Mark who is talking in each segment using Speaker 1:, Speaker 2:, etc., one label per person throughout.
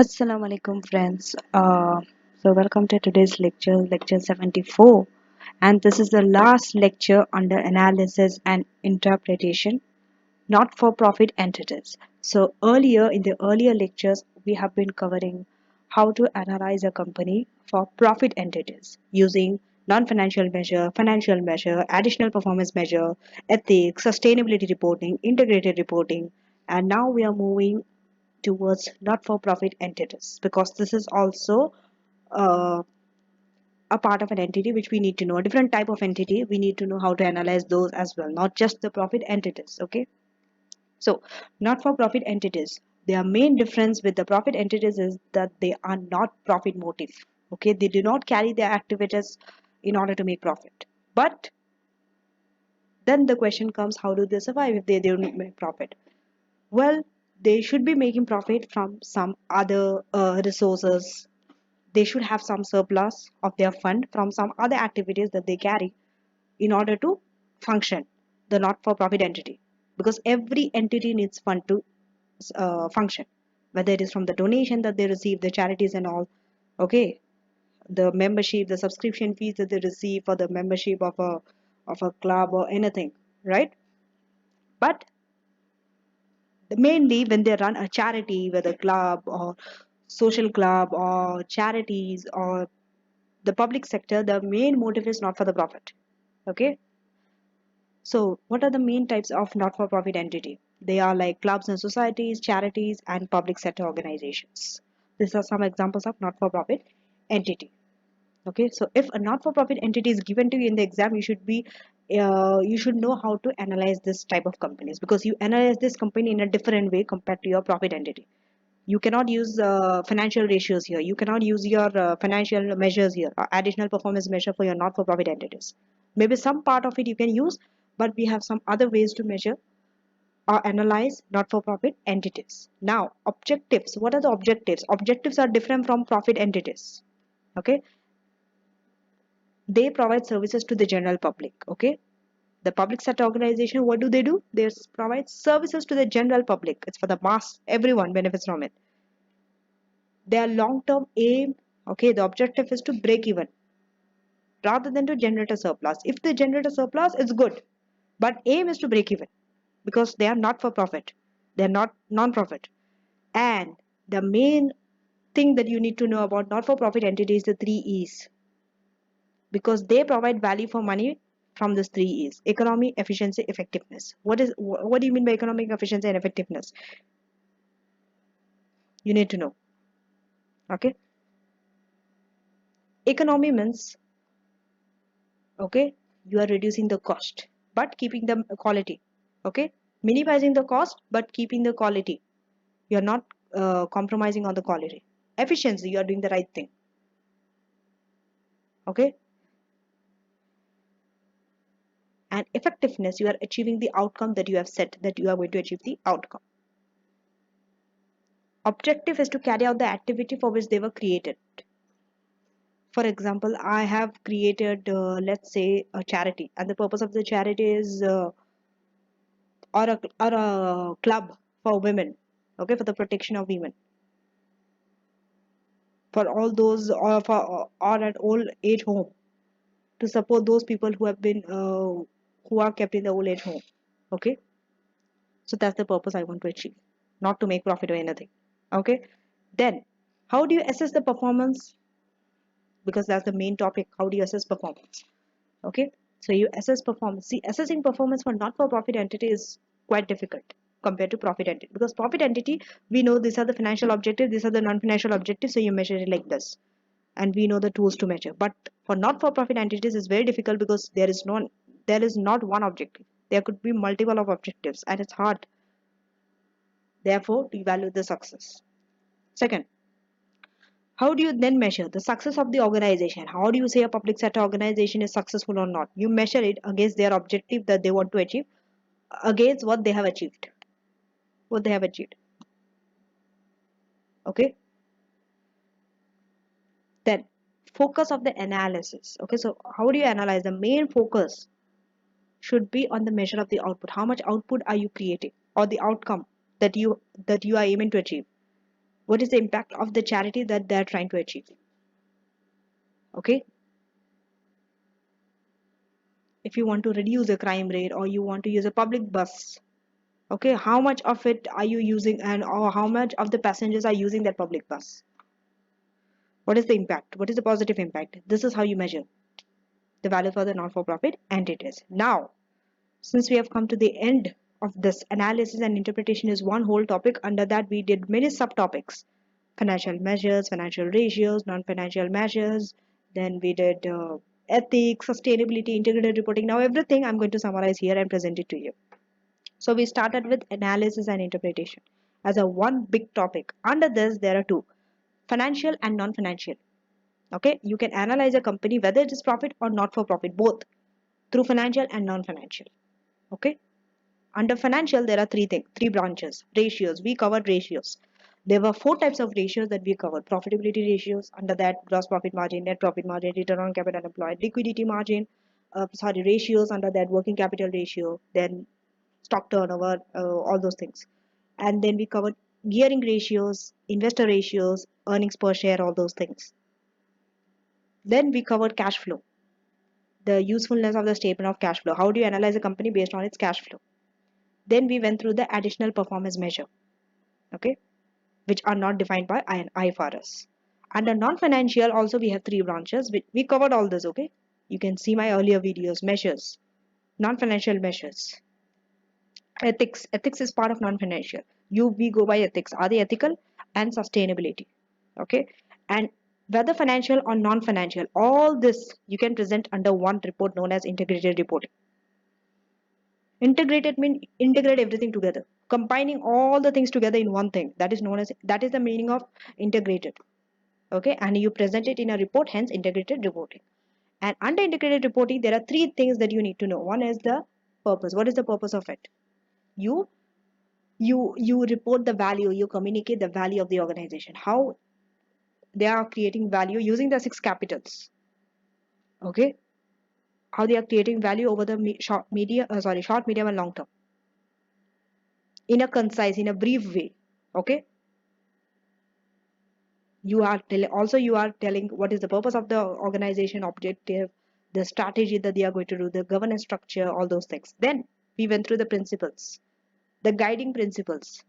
Speaker 1: Assalamu alaikum friends. Welcome to today's lecture 74, and this is the last lecture under analysis and interpretation, not-for-profit entities. So earlier in the earlier lectures, we have been covering how to analyze a company for profit entities using non-financial measure, financial measure, additional performance measure, ethics, sustainability reporting, integrated reporting, and now we are moving towards not-for-profit entities because this is also uh, a part of an entity which we need to know. A different type of entity, we need to know how to analyze those as well, not just the profit entities. Okay, so not-for-profit entities, their main difference with the profit entities is that they are not profit motive. Okay, they do not carry their activities in order to make profit. But then the question comes, how do they survive if they don't make profit? Well, they should be making profit from some other resources. They should have some surplus of their fund from some other activities that they carry in order to function the not-for-profit entity, because every entity needs fund to function, whether it is from the donation that they receive, the charities and all. Okay, the membership, the subscription fees that they receive for the membership of a club or anything, right? But mainly when they run a charity, whether club or social club or charities or the public sector, the main motive is not for the profit. Okay, so what are the main types of not-for-profit entity? They are like clubs and societies, charities, and public sector organizations. These are some examples of not-for-profit entity. Okay, so if a not-for-profit entity is given to you in the exam, you should know how to analyze this type of companies, because you analyze this company in a different way compared to your profit entity. You cannot use financial ratios here. You cannot use your financial measures here, additional performance measure for your not-for-profit entities. Maybe some part of it you can use, but we have some other ways to measure or analyze not-for-profit entities. Now, objectives. What are the objectives? Objectives are different from profit entities. Okay, they provide services to the general public. Okay, the public sector organization, what do? They provide services to the general public. It's for the mass, everyone benefits from it. Their long-term aim, okay, the objective is to break even rather than to generate a surplus. If they generate a surplus, it's good, but aim is to break even, because they are not for profit, they're not non-profit. And the main thing that you need to know about not-for-profit entities, the three E's, because they provide value for money from these three E's: economy, efficiency, effectiveness. What do you mean by economic efficiency and effectiveness? You need to know. Okay, economy means, okay, you are reducing the cost but keeping the quality. Okay, minimizing the cost but keeping the quality. You are not compromising on the quality. Efficiency, you are doing the right thing. Okay, and effectiveness, you are achieving the outcome that you have set, that you are going to achieve the outcome. Objective is to carry out the activity for which they were created. For example, I have created, let's say, a charity, and the purpose of the charity is or a club for women, okay, for the protection of women, for all those, or at old age home, to support those people who have been who are kept in the old age home. Okay, so that's the purpose I want to achieve, not to make profit or anything. Okay, then how do you assess the performance? Because that's the main topic. How do you assess performance? Okay, so you assess performance. See, assessing performance for not-for-profit entity is quite difficult compared to profit entity, because profit entity, we know these are the financial objectives, these are the non-financial objectives, so you measure it like this, and we know the tools to measure. But for not-for-profit entities, it's very difficult because there is not one objective. There could be multiple of objectives, and it's hard, therefore, to evaluate the success. Second, how do you then measure the success of the organization? How do you say a public sector organization is successful or not? You measure it against their objective that they want to achieve, against what they have achieved. What they have achieved. Okay. Then focus of the analysis. Okay. So how do you analyze? The main focus should be on the measure of the output. How much output are you creating, or the outcome that you are aiming to achieve? What is the impact of the charity that they're trying to achieve? Okay, if you want to reduce the crime rate or you want to use a public bus, okay, how much of it are you using, and or how much of the passengers are using that public bus? What is the impact? What is the positive impact? This is how you measure the value for the non-for-profit entities. Now, since we have come to the end of this, analysis and interpretation is one whole topic. Under that, we did many subtopics: financial measures, financial ratios, non-financial measures. Then we did ethics, sustainability, integrated reporting. Now, everything I'm going to summarize here and present it to you. So we started with analysis and interpretation as a one big topic. Under this, there are two: financial and non-financial. Okay, you can analyze a company whether it is profit or not for profit, both through financial and non-financial. Okay, under financial there are three branches: ratios. We covered ratios. There were four types of ratios that we covered: profitability ratios, under that gross profit margin, net profit margin, return on capital employed, liquidity margin, ratios, under that working capital ratio, then stock turnover, all those things. And then we covered gearing ratios, investor ratios, earnings per share, all those things. Then we covered cash flow, the usefulness of the statement of cash flow. How do you analyze a company based on its cash flow? Then we went through the additional performance measure, okay, which are not defined by IFRS. Under non-financial also we have three branches. We covered all this, okay. You can see my earlier videos. Measures, non-financial measures. Ethics is part of non-financial. We go by ethics. Are they ethical? And sustainability, okay. And whether financial or non-financial, all this you can present under one report known as integrated reporting. Integrated means integrate everything together, combining all the things together in one thing. That is the meaning of integrated, okay. And you present it in a report, hence integrated reporting. And under integrated reporting there are three things that you need to know. One is the purpose. What is the purpose of it? You you you report the value, you communicate the value of the organization, how they are creating value using the six capitals, okay. How they are creating value over the short, medium and long term, in a concise, in a brief way, okay. You are telling what is the purpose of the organization, objective, the strategy that they are going to do, the governance structure, all those things. Then we went through the principles, the guiding principles,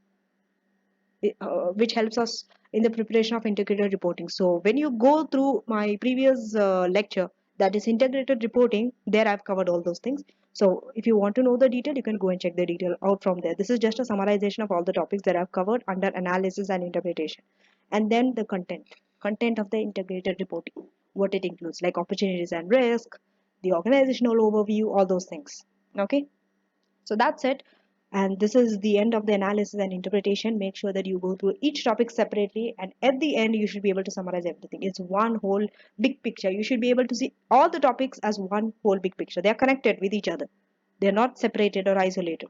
Speaker 1: which helps us in the preparation of integrated reporting. So when you go through my previous lecture, that is integrated reporting, there I've covered all those things. So if you want to know the detail, you can go and check the detail out from there. This is just a summarization of all the topics that I've covered under analysis and interpretation. And then the content of the integrated reporting, what it includes, like opportunities and risk, the organizational overview, all those things. Okay, so that's it. And this is the end of the analysis and interpretation. Make sure that you go through each topic separately, and at the end you should be able to summarize everything. It's one whole big picture. You should be able to see all the topics as one whole big picture. They are connected with each other. They are not separated or isolated.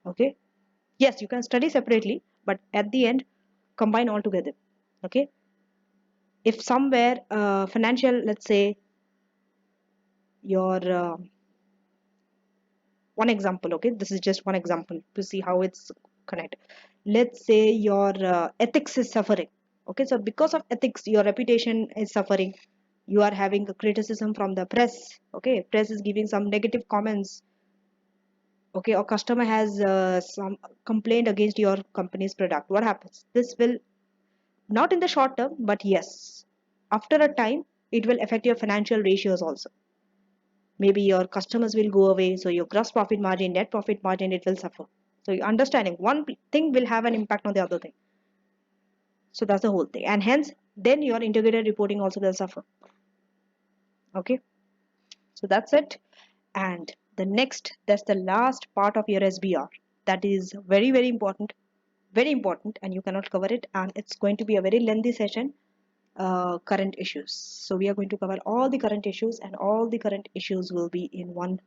Speaker 1: Okay, yes, you can study separately, but at the end combine all together. Okay, if somewhere financial, let's say your one example, okay, this is just one example to see how it's connected. Let's say your ethics is suffering, okay. So because of ethics your reputation is suffering. You are having a criticism from the press, okay. Press is giving some negative comments, okay. Or customer has some complaint against your company's product. What happens? This will, not in the short term, but yes, after a time it will affect your financial ratios also. Maybe your customers will go away, so your gross profit margin, net profit margin, it will suffer. So you understanding, one thing will have an impact on the other thing. So that's the whole thing, and hence then your integrated reporting also will suffer, okay. So that's it. And the next, that's the last part of your SBR, that is very very important, very important, and you cannot cover it, and it's going to be a very lengthy session. Current issues. So we are going to cover all the current issues, and all the current issues will be in one,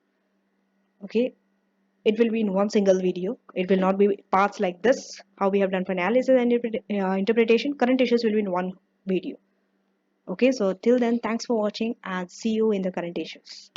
Speaker 1: okay. It will be in one single video. It will not be parts like this, how we have done for analysis and interpretation. Current issues will be in one video, okay. So till then, thanks for watching, and see you in the current issues.